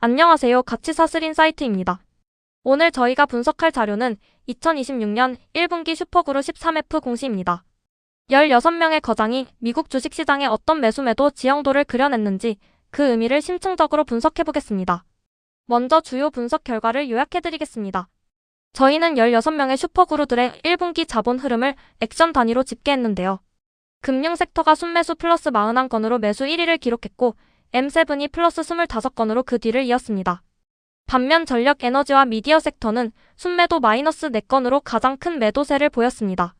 안녕하세요. 가치사슬인사이트입니다. 오늘 저희가 분석할 자료는 2026년 1분기 슈퍼그룹 13F 공시입니다. 16명의 거장이 미국 주식시장의 어떤 매수 매도 지형도를 그려냈는지 그 의미를 심층적으로 분석해보겠습니다. 먼저 주요 분석 결과를 요약해드리겠습니다. 저희는 16명의 슈퍼그룹들의 1분기 자본 흐름을 액션 단위로 집계했는데요. 금융섹터가 순매수 플러스 41건으로 매수 1위를 기록했고 M7이 플러스 25건으로 그 뒤를 이었습니다. 반면 전력 에너지와 미디어 섹터는 순매도 마이너스 4건으로 가장 큰 매도세를 보였습니다.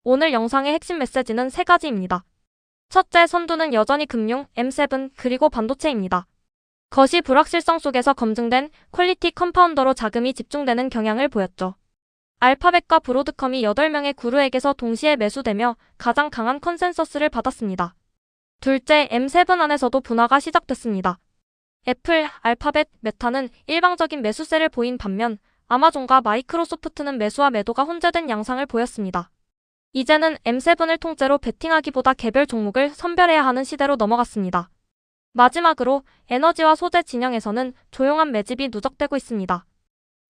오늘 영상의 핵심 메시지는 3가지입니다. 첫째, 선두는 여전히 금융, M7, 그리고 반도체입니다. 거시 불확실성 속에서 검증된 퀄리티 컴파운더로 자금이 집중되는 경향을 보였죠. 알파벳과 브로드컴이 8명의 그룹에게서 동시에 매수되며 가장 강한 컨센서스를 받았습니다. 둘째, M7 안에서도 분화가 시작됐습니다. 애플, 알파벳, 메타는 일방적인 매수세를 보인 반면 아마존과 마이크로소프트는 매수와 매도가 혼재된 양상을 보였습니다. 이제는 M7을 통째로 베팅하기보다 개별 종목을 선별해야 하는 시대로 넘어갔습니다. 마지막으로 에너지와 소재 진영에서는 조용한 매집이 누적되고 있습니다.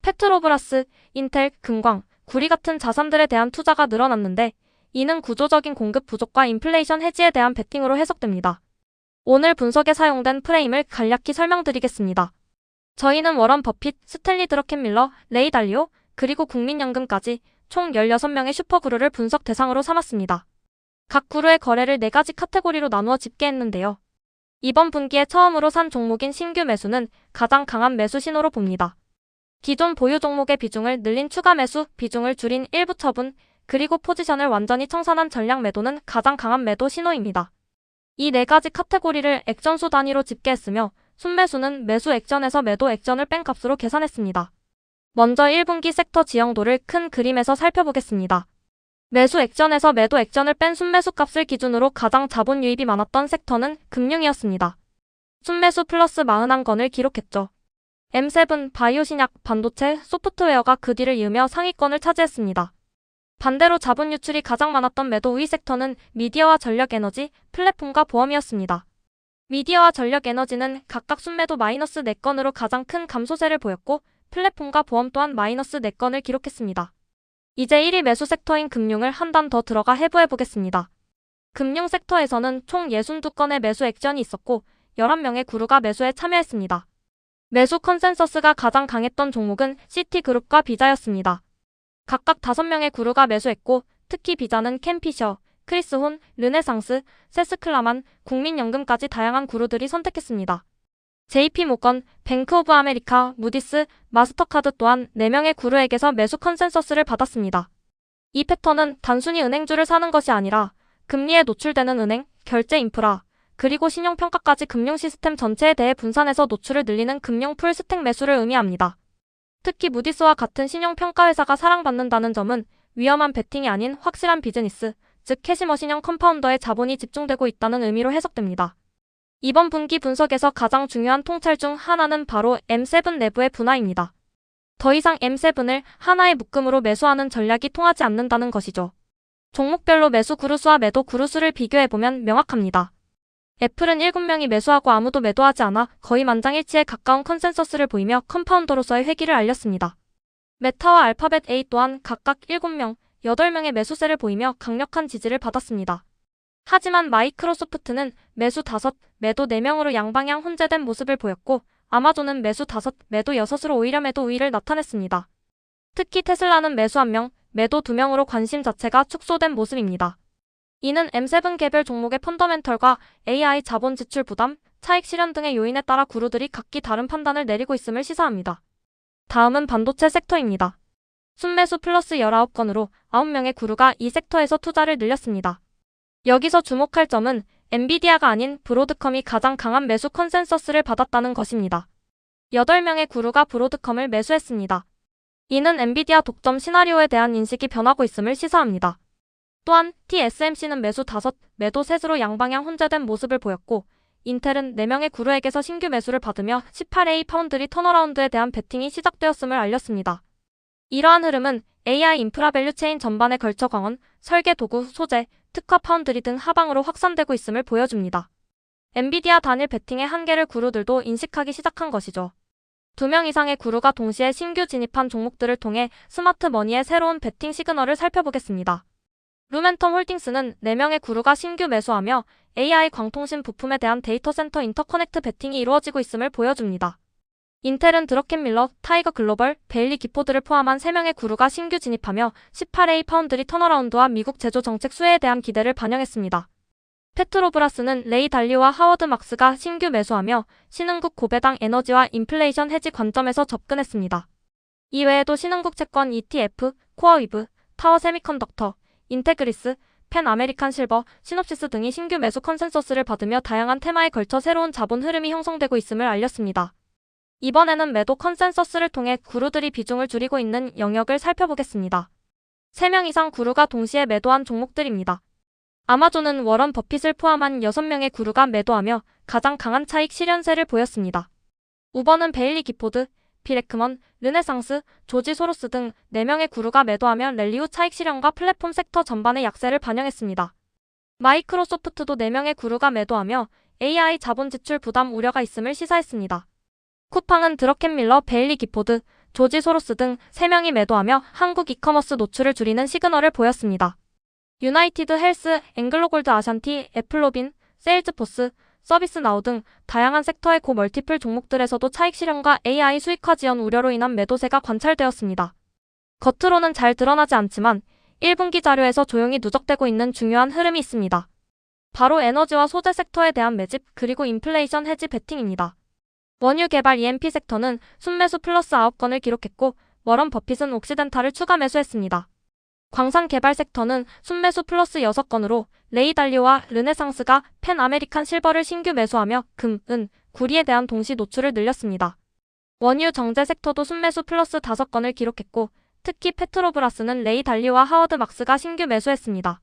페트로브라스, 인텔, 금광, 구리 같은 자산들에 대한 투자가 늘어났는데 이는 구조적인 공급 부족과 인플레이션 해지에 대한 베팅으로 해석됩니다. 오늘 분석에 사용된 프레임을 간략히 설명드리겠습니다. 저희는 워런 버핏, 스탠리 드러켄밀러, 레이 달리오, 그리고 국민연금까지 총 16명의 슈퍼그룹을 분석 대상으로 삼았습니다. 각 그룹의 거래를 4가지 카테고리로 나누어 집계했는데요. 이번 분기에 처음으로 산 종목인 신규 매수는 가장 강한 매수 신호로 봅니다. 기존 보유 종목의 비중을 늘린 추가 매수, 비중을 줄인 일부 처분, 그리고 포지션을 완전히 청산한 전량 매도는 가장 강한 매도 신호입니다. 이 4가지 카테고리를 액션수 단위로 집계했으며 순매수는 매수 액션에서 매도 액션을 뺀 값으로 계산했습니다. 먼저 1분기 섹터 지형도를 큰 그림에서 살펴보겠습니다. 매수 액션에서 매도 액션을 뺀 순매수 값을 기준으로 가장 자본 유입이 많았던 섹터는 금융이었습니다. 순매수 플러스 41건을 기록했죠. M7, 바이오 신약, 반도체, 소프트웨어가 그 뒤를 이으며 상위권을 차지했습니다. 반대로 자본 유출이 가장 많았던 매도 우위 섹터는 미디어와 전력 에너지, 플랫폼과 보험이었습니다. 미디어와 전력 에너지는 각각 순매도 마이너스 4건으로 가장 큰 감소세를 보였고 플랫폼과 보험 또한 마이너스 4건을 기록했습니다. 이제 1위 매수 섹터인 금융을 한 단 더 들어가 해부해보겠습니다. 금융 섹터에서는 총 62건의 매수 액션이 있었고 11명의 그룹가 매수에 참여했습니다. 매수 컨센서스가 가장 강했던 종목은 시티그룹과 비자였습니다. 각각 5명의 그룹가 매수했고 특히 비자는 캠피셔, 크리스혼, 르네상스, 세스클라만, 국민연금까지 다양한 그룹들이 선택했습니다. JP모건, 뱅크 오브 아메리카, 무디스, 마스터카드 또한 4명의 그룹에게서 매수 컨센서스를 받았습니다. 이 패턴은 단순히 은행주를 사는 것이 아니라 금리에 노출되는 은행, 결제 인프라, 그리고 신용평가까지 금융 시스템 전체에 대해 분산해서 노출을 늘리는 금융 풀스택 매수를 의미합니다. 특히 무디스와 같은 신용평가회사가 사랑받는다는 점은 위험한 베팅이 아닌 확실한 비즈니스, 즉 캐시머신형 컴파운더에 자본이 집중되고 있다는 의미로 해석됩니다. 이번 분기 분석에서 가장 중요한 통찰 중 하나는 바로 M7 내부의 분화입니다. 더 이상 M7을 하나의 묶음으로 매수하는 전략이 통하지 않는다는 것이죠. 종목별로 매수 그루수와 매도 그루수를 비교해보면 명확합니다. 애플은 7명이 매수하고 아무도 매도하지 않아 거의 만장일치에 가까운 컨센서스를 보이며 컴파운더로서의 회귀를 알렸습니다. 메타와 알파벳 A 또한 각각 7명, 8명의 매수세를 보이며 강력한 지지를 받았습니다. 하지만 마이크로소프트는 매수 5, 매도 4명으로 양방향 혼재된 모습을 보였고 아마존은 매수 5, 매도 6으로 오히려 매도 우위를 나타냈습니다. 특히 테슬라는 매수 1명, 매도 2명으로 관심 자체가 축소된 모습입니다. 이는 M7 개별 종목의 펀더멘털과 AI 자본 지출 부담, 차익 실현 등의 요인에 따라 그룹들이 각기 다른 판단을 내리고 있음을 시사합니다. 다음은 반도체 섹터입니다. 순매수 플러스 19건으로 9명의 그룹가 이 섹터에서 투자를 늘렸습니다. 여기서 주목할 점은 엔비디아가 아닌 브로드컴이 가장 강한 매수 컨센서스를 받았다는 것입니다. 8명의 그룹가 브로드컴을 매수했습니다. 이는 엔비디아 독점 시나리오에 대한 인식이 변하고 있음을 시사합니다. 또한 TSMC는 매수 5, 매도 3으로 양방향 혼재된 모습을 보였고 인텔은 4명의 그룹에게서 신규 매수를 받으며 18A 파운드리 턴어라운드에 대한 베팅이 시작되었음을 알렸습니다. 이러한 흐름은 AI 인프라 밸류체인 전반에 걸쳐 광원, 설계 도구, 소재, 특화 파운드리 등 하방으로 확산되고 있음을 보여줍니다. 엔비디아 단일 베팅의 한계를 그룹들도 인식하기 시작한 것이죠. 2명 이상의 구루가 동시에 신규 진입한 종목들을 통해 스마트 머니의 새로운 베팅 시그널을 살펴보겠습니다. 루멘텀 홀딩스는 4명의 구루가 신규 매수하며 AI 광통신 부품에 대한 데이터 센터 인터커넥트 베팅이 이루어지고 있음을 보여줍니다. 인텔은 드러켄 밀러, 타이거 글로벌, 베일리 기포드를 포함한 3명의 구루가 신규 진입하며 18A 파운드리 턴어라운드와 미국 제조 정책 수혜에 대한 기대를 반영했습니다. 페트로브라스는 레이 달리오와 하워드 막스가 신규 매수하며 신흥국 고배당 에너지와 인플레이션 해지 관점에서 접근했습니다. 이외에도 신흥국 채권 ETF, 코어위브, 타워 세미컨덕터, 인테그리스, 펜 아메리칸 실버, 시놉시스 등이 신규 매수 컨센서스를 받으며 다양한 테마에 걸쳐 새로운 자본 흐름이 형성되고 있음을 알렸습니다. 이번에는 매도 컨센서스를 통해 구루들이 비중을 줄이고 있는 영역을 살펴보겠습니다. 3명 이상 구루가 동시에 매도한 종목들입니다. 아마존은 워런 버핏을 포함한 6명의 구루가 매도하며 가장 강한 차익 실현세를 보였습니다. 우버는 베일리 기포드, 빌 에크먼, 르네상스, 조지 소로스 등 4명의 구루가 매도하며 랠리 후 차익 실현과 플랫폼 섹터 전반의 약세를 반영했습니다. 마이크로소프트도 4명의 구루가 매도하며 AI 자본 지출 부담 우려가 있음을 시사했습니다. 쿠팡은 드러켄 밀러, 베일리 기포드, 조지 소로스 등 3명이 매도하며 한국 이커머스 노출을 줄이는 시그널을 보였습니다. 유나이티드 헬스, 앵글로골드 아샨티, 애플로빈, 세일즈포스, 서비스나우 등 다양한 섹터의 고멀티플 종목들에서도 차익 실현과 AI 수익화 지연 우려로 인한 매도세가 관찰되었습니다. 겉으로는 잘 드러나지 않지만 1분기 자료에서 조용히 누적되고 있는 중요한 흐름이 있습니다. 바로 에너지와 소재 섹터에 대한 매집 그리고 인플레이션 해지 베팅입니다. 원유 개발 EMP 섹터는 순매수 플러스 9건을 기록했고 워런 버핏은 옥시덴탈을 추가 매수했습니다. 광산 개발 섹터는 순매수 플러스 6건으로 레이 달리오와 르네상스가 펜 아메리칸 실버를 신규 매수하며 금, 은, 구리에 대한 동시 노출을 늘렸습니다. 원유 정제 섹터도 순매수 플러스 5건을 기록했고 특히 페트로브라스는 레이 달리오와 하워드 막스가 신규 매수했습니다.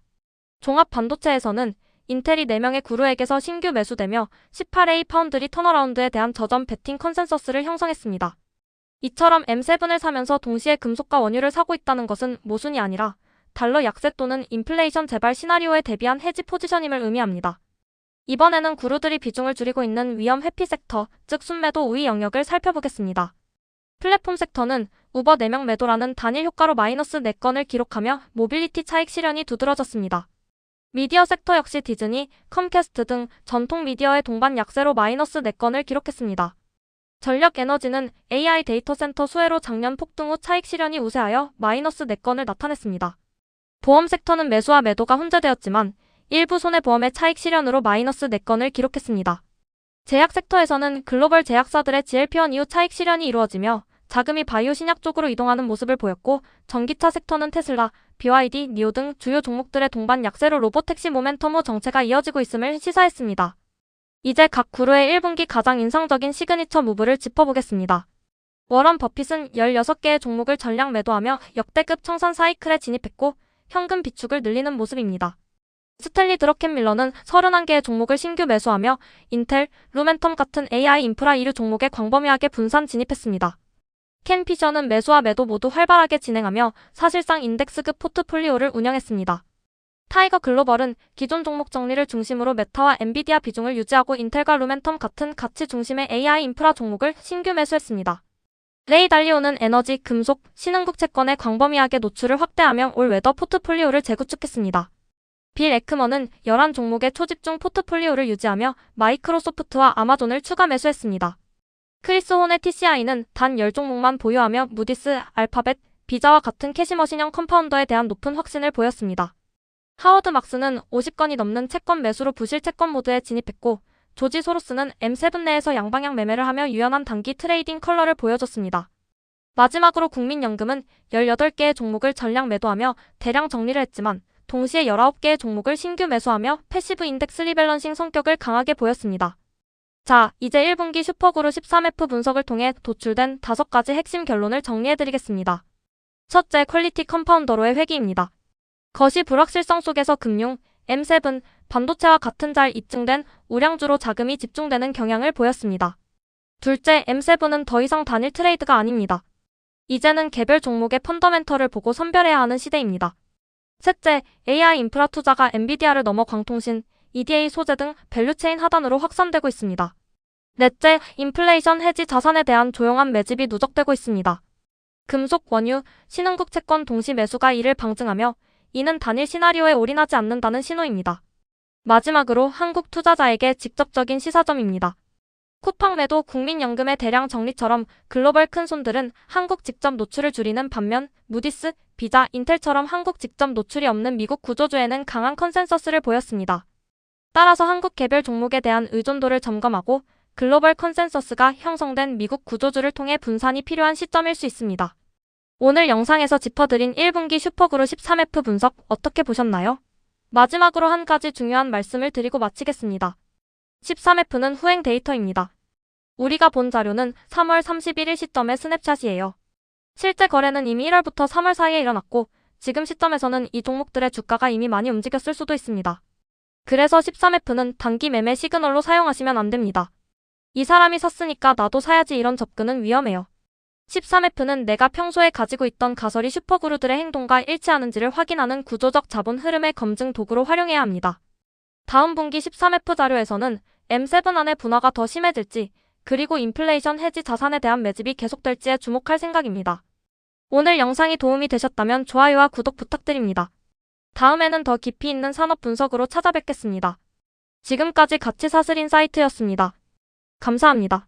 종합 반도체에서는 인텔이 4명의 구루에게서 신규 매수되며 18A 파운드리 턴어라운드에 대한 저점 베팅 컨센서스를 형성했습니다. 이처럼 M7을 사면서 동시에 금속과 원유를 사고 있다는 것은 모순이 아니라 달러 약세 또는 인플레이션 재발 시나리오에 대비한 해지 포지션임을 의미합니다. 이번에는 구루들이 비중을 줄이고 있는 위험 회피 섹터, 즉 순매도 우위 영역을 살펴보겠습니다. 플랫폼 섹터는 우버 4명 매도라는 단일 효과로 마이너스 4건을 기록하며 모빌리티 차익 실현이 두드러졌습니다. 미디어 섹터 역시 디즈니, 컴캐스트 등 전통 미디어의 동반 약세로 마이너스 4건을 기록했습니다. 전력 에너지는 AI 데이터 센터 수혜로 작년 폭등 후 차익 실현이 우세하여 마이너스 4건을 나타냈습니다. 보험 섹터는 매수와 매도가 혼재되었지만 일부 손해보험의 차익 실현으로 마이너스 4건을 기록했습니다. 제약 섹터에서는 글로벌 제약사들의 GLP-1 이후 차익 실현이 이루어지며 자금이 바이오 신약 쪽으로 이동하는 모습을 보였고 전기차 섹터는 테슬라, BYD, 니오 등 주요 종목들의 동반 약세로 로보택시 모멘텀 후 정체가 이어지고 있음을 시사했습니다. 이제 각 구루의 1분기 가장 인상적인 시그니처 무브를 짚어보겠습니다. 워런 버핏은 16개의 종목을 전량 매도하며 역대급 청산 사이클에 진입했고 현금 비축을 늘리는 모습입니다. 스탠리 드러켄 밀러는 31개의 종목을 신규 매수하며 인텔, 루멘텀 같은 AI 인프라 2류 종목에 광범위하게 분산 진입했습니다. 켄 피셔는 매수와 매도 모두 활발하게 진행하며 사실상 인덱스급 포트폴리오를 운영했습니다. 타이거 글로벌은 기존 종목 정리를 중심으로 메타와 엔비디아 비중을 유지하고 인텔과 루멘텀 같은 가치 중심의 AI 인프라 종목을 신규 매수했습니다. 레이 달리오는 에너지, 금속, 신흥국 채권에 광범위하게 노출을 확대하며 올 웨더 포트폴리오를 재구축했습니다. 빌 에크먼은 11종목의 초집중 포트폴리오를 유지하며 마이크로소프트와 아마존을 추가 매수했습니다. 크리스 혼의 TCI는 단 10종목만 보유하며 무디스, 알파벳, 비자와 같은 캐시머신형 컴파운더에 대한 높은 확신을 보였습니다. 하워드 막스는 50건이 넘는 채권 매수로 부실 채권 모드에 진입했고 조지 소로스는 M7 내에서 양방향 매매를 하며 유연한 단기 트레이딩 컬러를 보여줬습니다. 마지막으로 국민연금은 18개의 종목을 전량 매도하며 대량 정리를 했지만 동시에 19개의 종목을 신규 매수하며 패시브 인덱스 리밸런싱 성격을 강하게 보였습니다. 자, 이제 1분기 슈퍼그룹 13F 분석을 통해 도출된 5가지 핵심 결론을 정리해드리겠습니다. 첫째, 퀄리티 컴파운더로의 회귀입니다. 거시 불확실성 속에서 금융, M7, 반도체와 같은 잘 입증된 우량주로 자금이 집중되는 경향을 보였습니다. 둘째, M7은 더 이상 단일 트레이드가 아닙니다. 이제는 개별 종목의 펀더멘털을 보고 선별해야 하는 시대입니다. 셋째, AI 인프라 투자가 엔비디아를 넘어 광통신, EDA 소재 등 밸류체인 하단으로 확산되고 있습니다. 넷째, 인플레이션 해지 자산에 대한 조용한 매집이 누적되고 있습니다. 금속, 원유, 신흥국 채권 동시 매수가 이를 방증하며 이는 단일 시나리오에 올인하지 않는다는 신호입니다. 마지막으로 한국 투자자에게 직접적인 시사점입니다. 쿠팡 매도, 국민연금의 대량 정리처럼 글로벌 큰손들은 한국 직접 노출을 줄이는 반면 무디스, 비자, 인텔처럼 한국 직접 노출이 없는 미국 구조주에는 강한 컨센서스를 보였습니다. 따라서 한국 개별 종목에 대한 의존도를 점검하고 글로벌 컨센서스가 형성된 미국 구조주를 통해 분산이 필요한 시점일 수 있습니다. 오늘 영상에서 짚어드린 1분기 슈퍼그룹 13F 분석 어떻게 보셨나요? 마지막으로 한 가지 중요한 말씀을 드리고 마치겠습니다. 13F는 후행 데이터입니다. 우리가 본 자료는 3월 31일 시점의 스냅샷이에요. 실제 거래는 이미 1월부터 3월 사이에 일어났고 지금 시점에서는 이 종목들의 주가가 이미 많이 움직였을 수도 있습니다. 그래서 13F는 단기 매매 시그널로 사용하시면 안 됩니다. 이 사람이 샀으니까 나도 사야지 이런 접근은 위험해요. 13F는 내가 평소에 가지고 있던 가설이 슈퍼그룹들의 행동과 일치하는지를 확인하는 구조적 자본 흐름의 검증 도구로 활용해야 합니다. 다음 분기 13F 자료에서는 M7 안의 분화가 더 심해질지 그리고 인플레이션 해지 자산에 대한 매집이 계속될지에 주목할 생각입니다. 오늘 영상이 도움이 되셨다면 좋아요와 구독 부탁드립니다. 다음에는 더 깊이 있는 산업 분석으로 찾아뵙겠습니다. 지금까지 가치사슬 인사이트였습니다. 감사합니다.